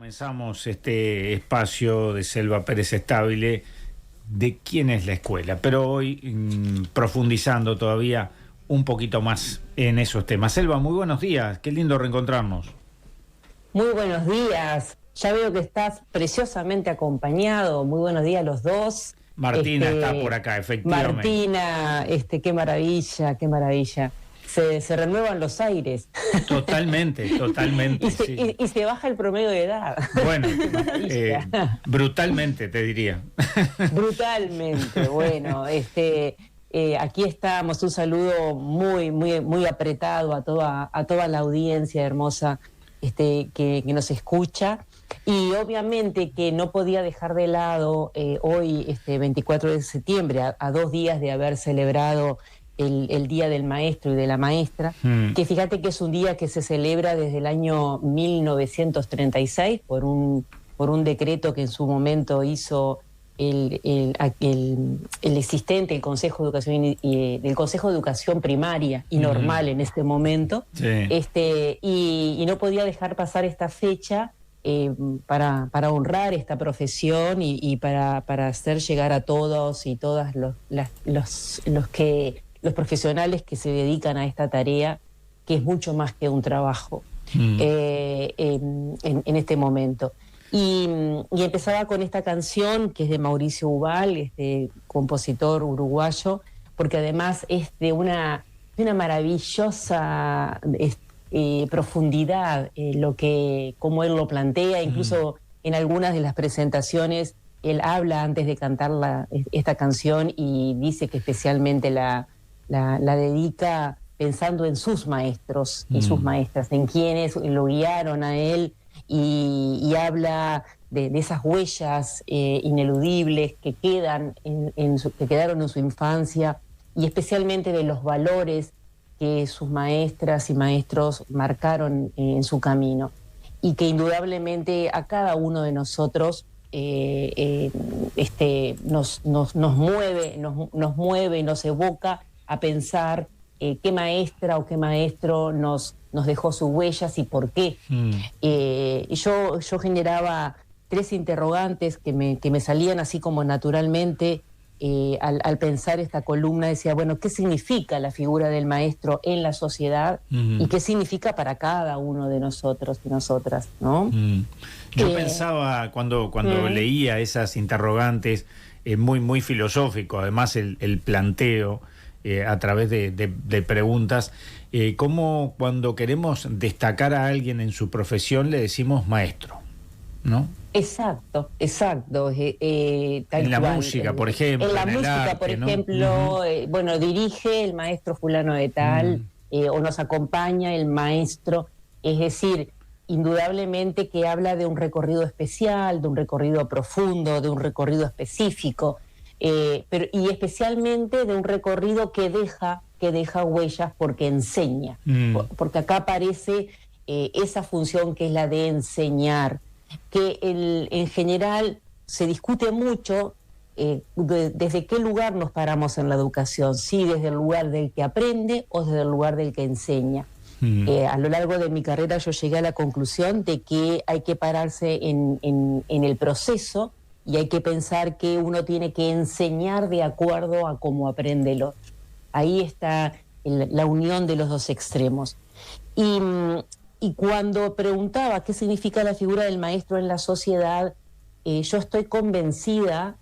Comenzamos este espacio de Selva Pérez Estable de quién es la escuela, pero hoy profundizando todavía un poquito más en esos temas. Selva, muy buenos días, qué lindo reencontrarnos. Muy buenos días, ya veo que estás preciosamente acompañado, muy buenos días a los dos. Martina está por acá, efectivamente. Martina, qué maravilla, qué maravilla. Se renuevan los aires. Totalmente, totalmente. Y se baja el promedio de edad. Bueno, brutalmente te diría. Brutalmente, bueno, aquí estamos, un saludo muy apretado a toda la audiencia hermosa que nos escucha. Y obviamente que no podía dejar de lado hoy, 24 de septiembre, a 2 días de haber celebrado el Día del Maestro y de la Maestra, que fíjate que es un día que se celebra desde el año 1936 por un decreto que en su momento hizo el existente, el Consejo de Educación del Consejo de Educación Primaria y Normal en este momento, sí. Y no podía dejar pasar esta fecha para honrar esta profesión y para hacer llegar a todos y todas los profesionales que se dedican a esta tarea, que es mucho más que un trabajo en este momento. Y empezaba con esta canción que es de Mauricio Ubal, compositor uruguayo, porque además es de una maravillosa profundidad, como él lo plantea, incluso en algunas de las presentaciones él habla antes de cantar esta canción y dice que especialmente la dedica pensando en sus maestros y sus maestras, en quienes lo guiaron a él, y habla de esas huellas ineludibles que quedaron en su infancia, y especialmente de los valores que sus maestras y maestros marcaron en su camino, y que indudablemente a cada uno de nosotros nos mueve y nos evoca a pensar qué maestra o qué maestro nos dejó sus huellas y por qué. Yo generaba 3 interrogantes que me salían así como naturalmente al pensar esta columna. Decía, bueno, ¿qué significa la figura del maestro en la sociedad y qué significa para cada uno de nosotros y nosotras, ¿no? Yo pensaba cuando leía esas interrogantes, muy filosófico, además el planteo a través de preguntas, cómo cuando queremos destacar a alguien en su profesión le decimos maestro, ¿no? Exacto. Tal en la cual. música, por ejemplo. En la música, arte, por ¿no? ejemplo, bueno, dirige el maestro fulano de tal, o nos acompaña el maestro, es decir, indudablemente que habla de un recorrido especial, de un recorrido profundo, de un recorrido específico, y especialmente de un recorrido que deja huellas porque enseña, porque acá aparece esa función que es la de enseñar, que en general se discute mucho desde qué lugar nos paramos en la educación, si desde el lugar del que aprende o desde el lugar del que enseña. A lo largo de mi carrera yo llegué a la conclusión de que hay que pararse en el proceso y hay que pensar que uno tiene que enseñar de acuerdo a cómo aprende el otro. Ahí está la unión de los dos extremos. Y cuando preguntaba qué significa la figura del maestro en la sociedad, yo estoy convencida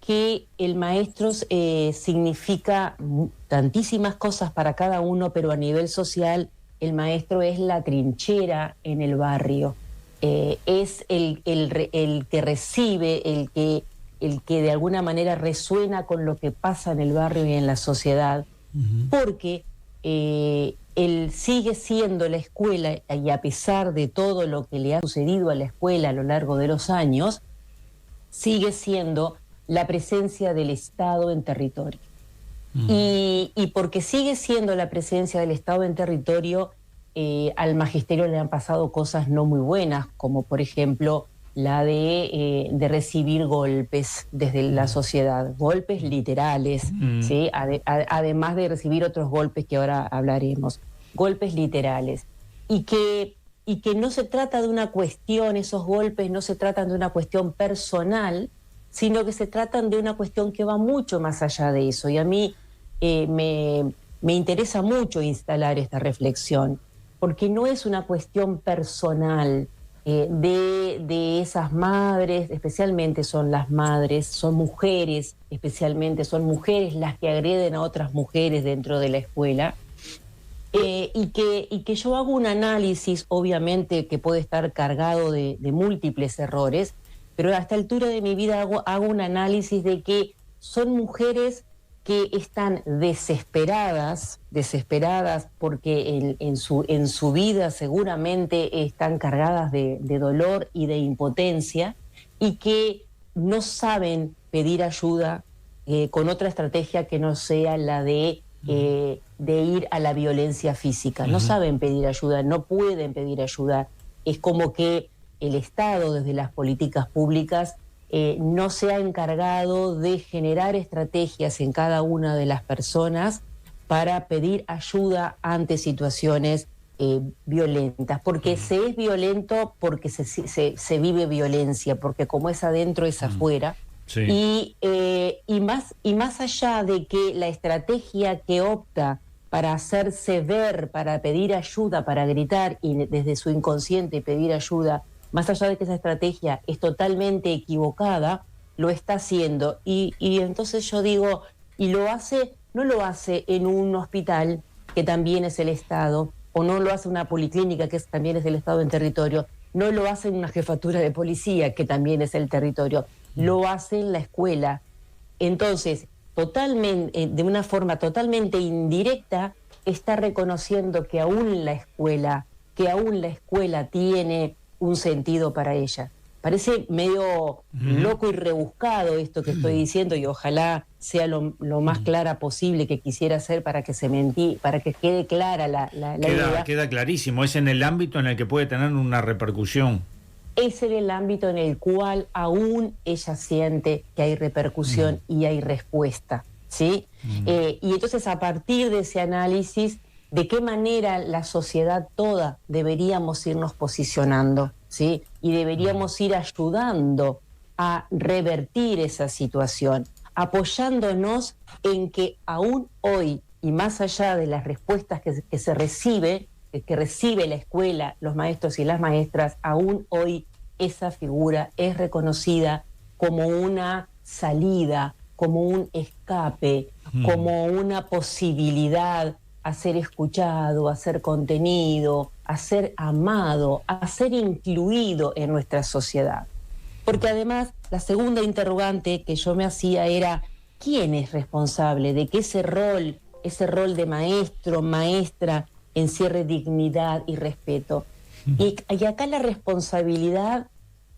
que el maestro significa tantísimas cosas para cada uno, pero a nivel social el maestro es la trinchera en el barrio, es el que recibe, el que de alguna manera resuena con lo que pasa en el barrio y en la sociedad, porque él sigue siendo la escuela, y a pesar de todo lo que le ha sucedido a la escuela a lo largo de los años, sigue siendo la presencia del Estado en territorio. Y porque sigue siendo la presencia del Estado en territorio, al magisterio le han pasado cosas no muy buenas, como por ejemplo la de recibir golpes desde la sociedad, golpes literales, ¿sí? Además de recibir otros golpes que ahora hablaremos, golpes literales, y que y que no se trata de una cuestión, esos golpes no se tratan de una cuestión personal, sino que se tratan de una cuestión que va mucho más allá de eso. Y a mí me interesa mucho instalar esta reflexión, porque no es una cuestión personal de esas madres, especialmente son las madres, son mujeres, especialmente son mujeres las que agreden a otras mujeres dentro de la escuela, y que yo hago un análisis, obviamente, que puede estar cargado de múltiples errores, pero a esta altura de mi vida hago un análisis de que son mujeres que están desesperadas porque en su vida seguramente están cargadas de dolor y de impotencia, y que no saben pedir ayuda con otra estrategia que no sea la de ir a la violencia física. No saben pedir ayuda, no pueden pedir ayuda. Es como que el Estado, desde las políticas públicas, no se ha encargado de generar estrategias en cada una de las personas para pedir ayuda ante situaciones violentas. Porque se es violento, porque se vive violencia, porque como es adentro es afuera. Sí. Y más allá de que la estrategia que opta para hacerse ver, para pedir ayuda, para gritar y desde su inconsciente pedir ayuda, más allá de que esa estrategia es totalmente equivocada, lo está haciendo. Y entonces yo digo, y no lo hace en un hospital, que también es el Estado, o no lo hace en una policlínica, que también es el Estado en territorio, no lo hace en una jefatura de policía, que también es el territorio, lo hace en la escuela. Entonces, totalmente, de una forma totalmente indirecta, está reconociendo que aún la escuela tiene un sentido para ella. Parece medio loco y rebuscado esto que estoy diciendo, y ojalá sea lo más clara posible que quisiera hacer para que para que quede clara la idea. Queda clarísimo, es en el ámbito en el que puede tener una repercusión. Es en el ámbito en el cual aún ella siente que hay repercusión y hay respuesta, ¿sí? Y entonces, a partir de ese análisis, de qué manera la sociedad toda deberíamos irnos posicionando, ¿sí? Y deberíamos ir ayudando a revertir esa situación, apoyándonos en que aún hoy, y más allá de las respuestas que recibe la escuela, los maestros y las maestras, aún hoy esa figura es reconocida como una salida, como un escape, como una posibilidad a ser escuchado, a ser contenido, a ser amado, a ser incluido en nuestra sociedad. Porque además, la segunda interrogante que yo me hacía era, ¿quién es responsable de que ese rol de maestro, maestra, encierre dignidad y respeto? Y acá la responsabilidad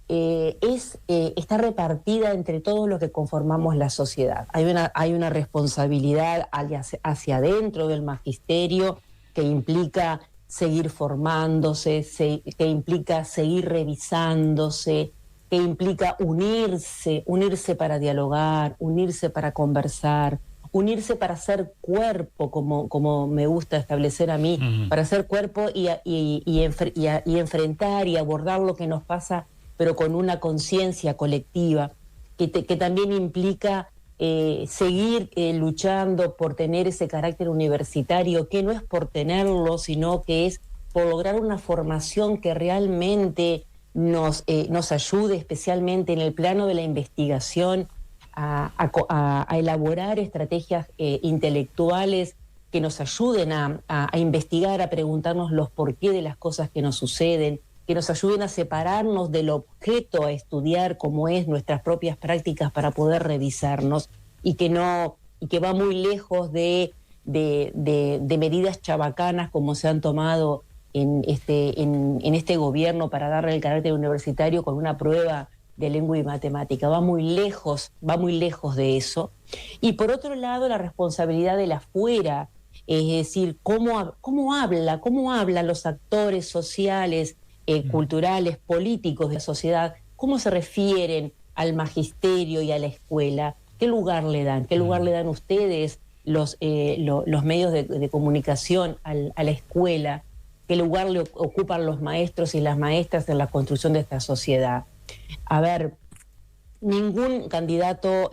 está repartida entre todos los que conformamos la sociedad. Hay una responsabilidad hacia adentro del magisterio, que implica seguir formándose, que implica seguir revisándose, que implica unirse para dialogar, unirse para conversar, unirse para hacer cuerpo, como me gusta establecer a mí, para hacer cuerpo y enfrentar y abordar lo que nos pasa, pero con una conciencia colectiva, que también implica seguir luchando por tener ese carácter universitario, que no es por tenerlo, sino que es por lograr una formación que realmente nos ayude, especialmente en el plano de la investigación, a elaborar estrategias intelectuales que nos ayuden a investigar, a preguntarnos los porqué de las cosas que nos suceden, que nos ayuden a separarnos del objeto a estudiar, como es nuestras propias prácticas, para poder revisarnos, y que va muy lejos de medidas chabacanas como se han tomado en este gobierno para darle el carácter universitario con una prueba de lengua y matemática. Va muy lejos de eso. Y por otro lado, la responsabilidad del afuera, es decir, cómo hablan los actores sociales, culturales, políticos de la sociedad, cómo se refieren al magisterio y a la escuela, qué lugar le dan, ustedes, los medios de comunicación, a la escuela, qué lugar le ocupan los maestros y las maestras en la construcción de esta sociedad. A ver, ningún candidato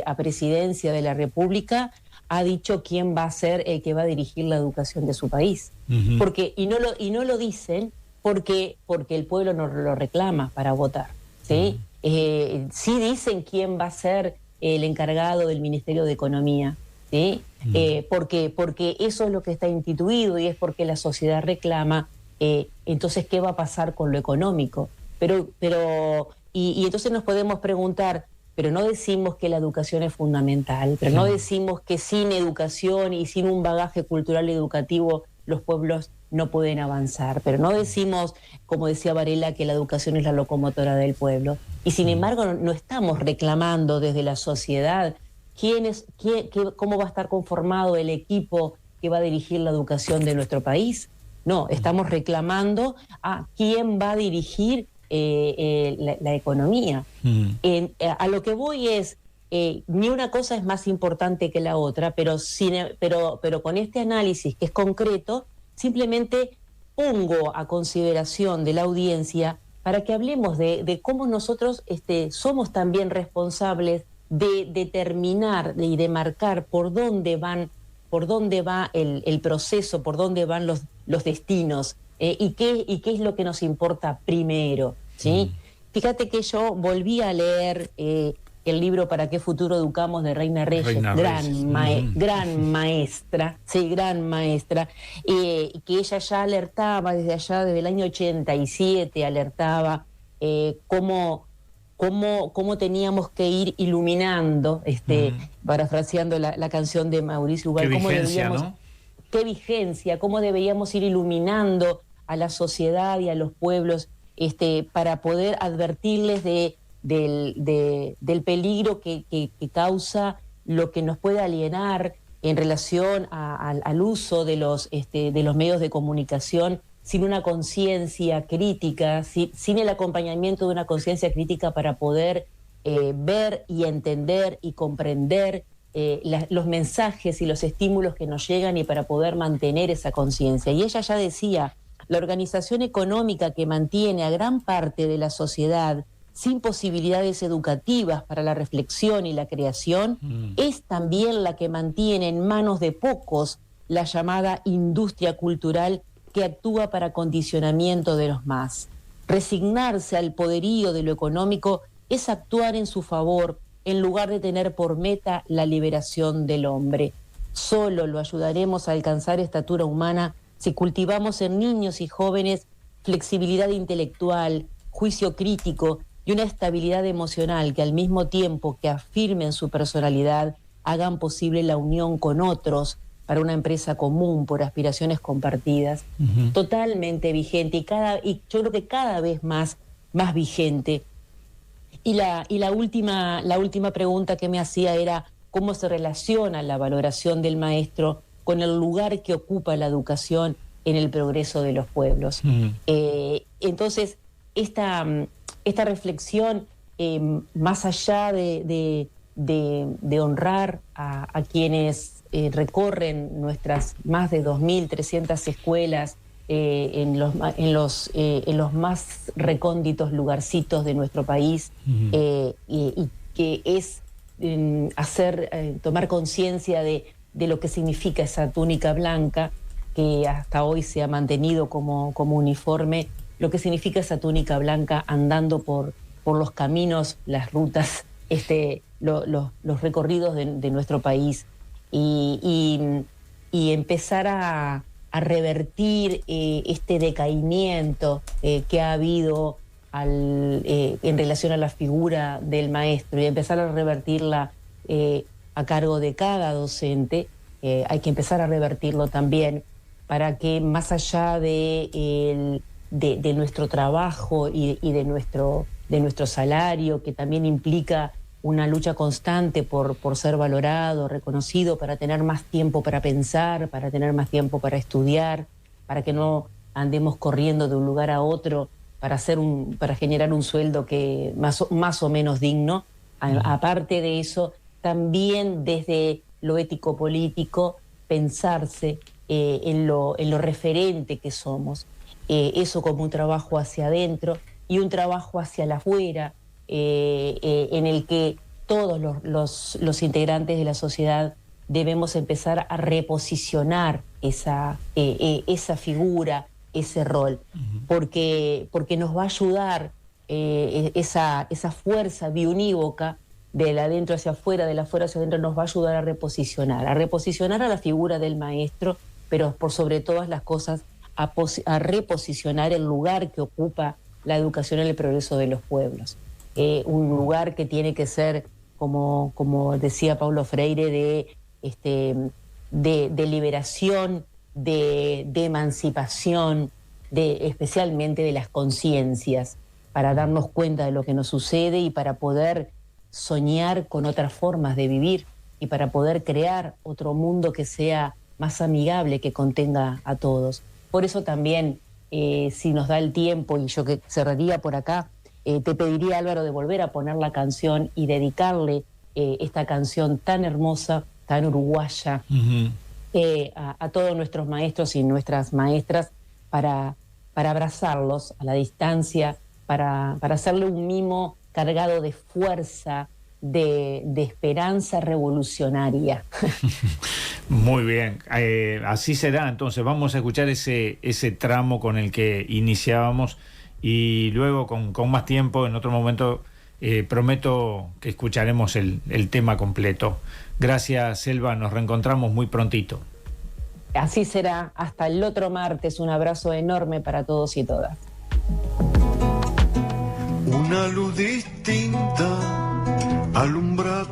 a presidencia de la República ha dicho quién va a ser el que va a dirigir la educación de su país. Porque, y no lo dicen porque el pueblo no lo reclama para votar, ¿sí? Sí dicen quién va a ser el encargado del Ministerio de Economía, ¿sí? Porque eso es lo que está instituido y es porque la sociedad reclama. Entonces, ¿qué va a pasar con lo económico? Y entonces nos podemos preguntar, pero no decimos que la educación es fundamental, pero no decimos que sin educación y sin un bagaje cultural y educativo los pueblos no pueden avanzar, pero no decimos, como decía Varela, que la educación es la locomotora del pueblo. Y sin embargo no estamos reclamando desde la sociedad cómo va a estar conformado el equipo que va a dirigir la educación de nuestro país. No, estamos reclamando a quién va a dirigir la economía. A lo que voy es, ni una cosa es más importante que la otra, pero con este análisis que es concreto, simplemente pongo a consideración de la audiencia para que hablemos de cómo nosotros somos también responsables de determinar y de marcar por dónde va el proceso, por dónde van los destinos, y qué es lo que nos importa primero, ¿sí? Fíjate que yo volví a leer el libro ¿Para qué futuro educamos? De Reina Reyes, gran maestra, sí, gran maestra, que ella ya alertaba desde el año 87, alertaba cómo teníamos que ir iluminando, parafraseando la canción de Mauricio Ubal, cómo debíamos, ¿no? Qué vigencia, cómo deberíamos ir iluminando a la sociedad y a los pueblos para poder advertirles del peligro que causa lo que nos puede alienar en relación al uso de los medios de comunicación sin una conciencia crítica, sin el acompañamiento de una conciencia crítica para poder ver y entender y comprender los mensajes y los estímulos que nos llegan y para poder mantener esa conciencia. Y ella ya decía, la organización económica que mantiene a gran parte de la sociedad sin posibilidades educativas para la reflexión y la creación, es también la que mantiene en manos de pocos la llamada industria cultural que actúa para condicionamiento de los más. Resignarse al poderío de lo económico es actuar en su favor, en lugar de tener por meta la liberación del hombre. Solo lo ayudaremos a alcanzar estatura humana si cultivamos en niños y jóvenes flexibilidad intelectual, juicio crítico y una estabilidad emocional que al mismo tiempo que afirmen su personalidad, hagan posible la unión con otros para una empresa común por aspiraciones compartidas. Totalmente vigente y yo creo que cada vez más vigente. Y la última pregunta que me hacía era cómo se relaciona la valoración del maestro con el lugar que ocupa la educación en el progreso de los pueblos. Entonces, esta reflexión, más allá de honrar a quienes recorren nuestras más de 2.300 escuelas en los más recónditos lugarcitos de nuestro país, y que es tomar conciencia de lo que significa esa túnica blanca que hasta hoy se ha mantenido como uniforme, lo que significa esa túnica blanca andando por los caminos, las rutas, los recorridos de nuestro país, y empezar a revertir este decaimiento que ha habido en relación a la figura del maestro, y empezar a revertirla a cargo de cada docente. Hay que empezar a revertirlo también para que, más allá de nuestro trabajo y de nuestro salario, que también implica una lucha constante por ser valorado, reconocido, para tener más tiempo para pensar, para tener más tiempo para estudiar, para que no andemos corriendo de un lugar a otro para generar un sueldo que más o menos digno. Aparte de eso, también desde lo ético-político, pensarse en lo referente que somos. Eso como un trabajo hacia adentro y un trabajo hacia la afuera, en el que todos los integrantes de la sociedad debemos empezar a reposicionar esa figura, ese rol, porque nos va a ayudar esa fuerza biunívoca del adentro hacia afuera, del afuera hacia adentro, nos va a ayudar a reposicionar a la figura del maestro, pero por sobre todas las cosas a reposicionar el lugar que ocupa la educación en el progreso de los pueblos. Un lugar que tiene que ser, como decía Paulo Freire, de liberación, de emancipación, especialmente de las conciencias, para darnos cuenta de lo que nos sucede y para poder soñar con otras formas de vivir y para poder crear otro mundo que sea más amigable, que contenga a todos. Por eso también, si nos da el tiempo, y yo que cerraría por acá, te pediría, Álvaro, de volver a poner la canción y dedicarle esta canción tan hermosa, tan uruguaya, a todos nuestros maestros y nuestras maestras, para abrazarlos a la distancia, para hacerle un mimo cargado de fuerza, de esperanza revolucionaria. Muy bien, así será. Entonces vamos a escuchar ese tramo con el que iniciábamos y luego con más tiempo, en otro momento, prometo que escucharemos el tema completo. Gracias, Selva, nos reencontramos muy prontito. Así será, hasta el otro martes. Un abrazo enorme para todos y todas. Una luz distinta alumbra